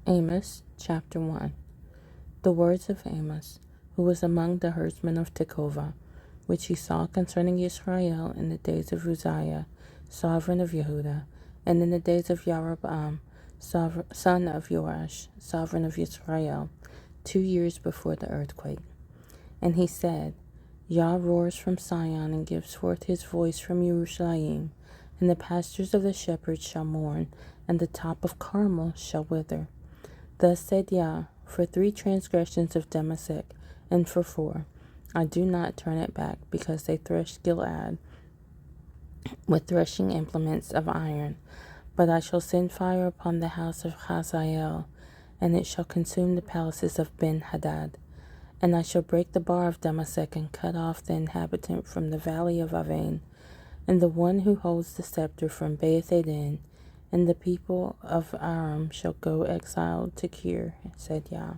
Amos Chapter 1. The words of Amos, who was among the herdsmen of Tekoa, which he saw concerning Israel in the days of Uzziah, sovereign of Yehudah, and in the days of Jeroboam, son of Joash, sovereign of Israel, 2 years before the earthquake. And he said, Yah roars from Sion and gives forth his voice from Jerusalem, and the pastures of the shepherds shall mourn, and the top of Carmel shall wither. Thus said Yah, for 3 transgressions of Damascus, and for 4, I do not turn it back, because they threshed Gilead with threshing implements of iron. But I shall send fire upon the house of Hazael, and it shall consume the palaces of Ben-Hadad. And I shall break the bar of Damascus, and cut off the inhabitant from the valley of Aven, and the one who holds the scepter from Beth Eden, and the people of Aram shall go exiled to Kir, said Yah.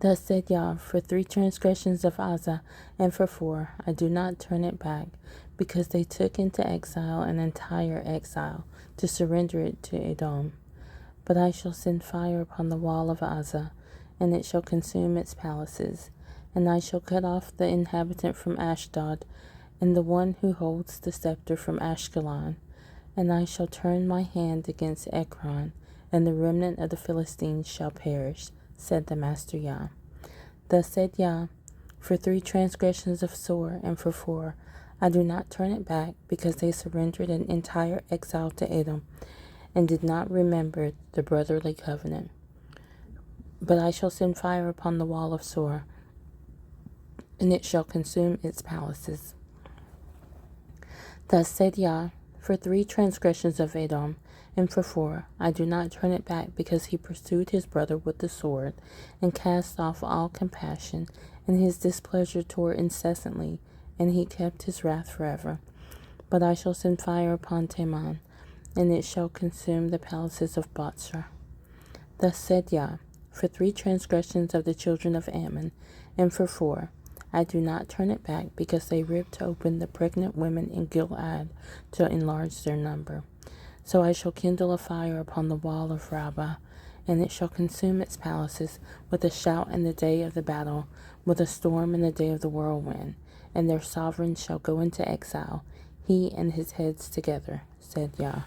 Thus said Yah, for 3 transgressions of Uzzah, and for 4, I do not turn it back, because they took into exile an entire exile, to surrender it to Edom. But I shall send fire upon the wall of Uzzah, and it shall consume its palaces. And I shall cut off the inhabitant from Ashdod, and the one who holds the scepter from Ashkelon. And I shall turn my hand against Ekron, and the remnant of the Philistines shall perish, said the Master Yah. Thus said Yah, for 3 transgressions of Sor, and for 4, I do not turn it back, because they surrendered an entire exile to Edom, and did not remember the brotherly covenant. But I shall send fire upon the wall of Sor, and it shall consume its palaces. Thus said Yah, for 3 transgressions of Edom, and for 4, I do not turn it back, because he pursued his brother with the sword, and cast off all compassion, and his displeasure tore incessantly, and he kept his wrath forever. But I shall send fire upon Teman, and it shall consume the palaces of Bozrah. Thus said Yah, for 3 transgressions of the children of Ammon, and for 4, I do not turn it back, because they ripped open the pregnant women in Gilead to enlarge their number. So I shall kindle a fire upon the wall of Rabbah, and it shall consume its palaces with a shout in the day of the battle, with a storm in the day of the whirlwind, and their sovereign shall go into exile, he and his heads together, said Yah.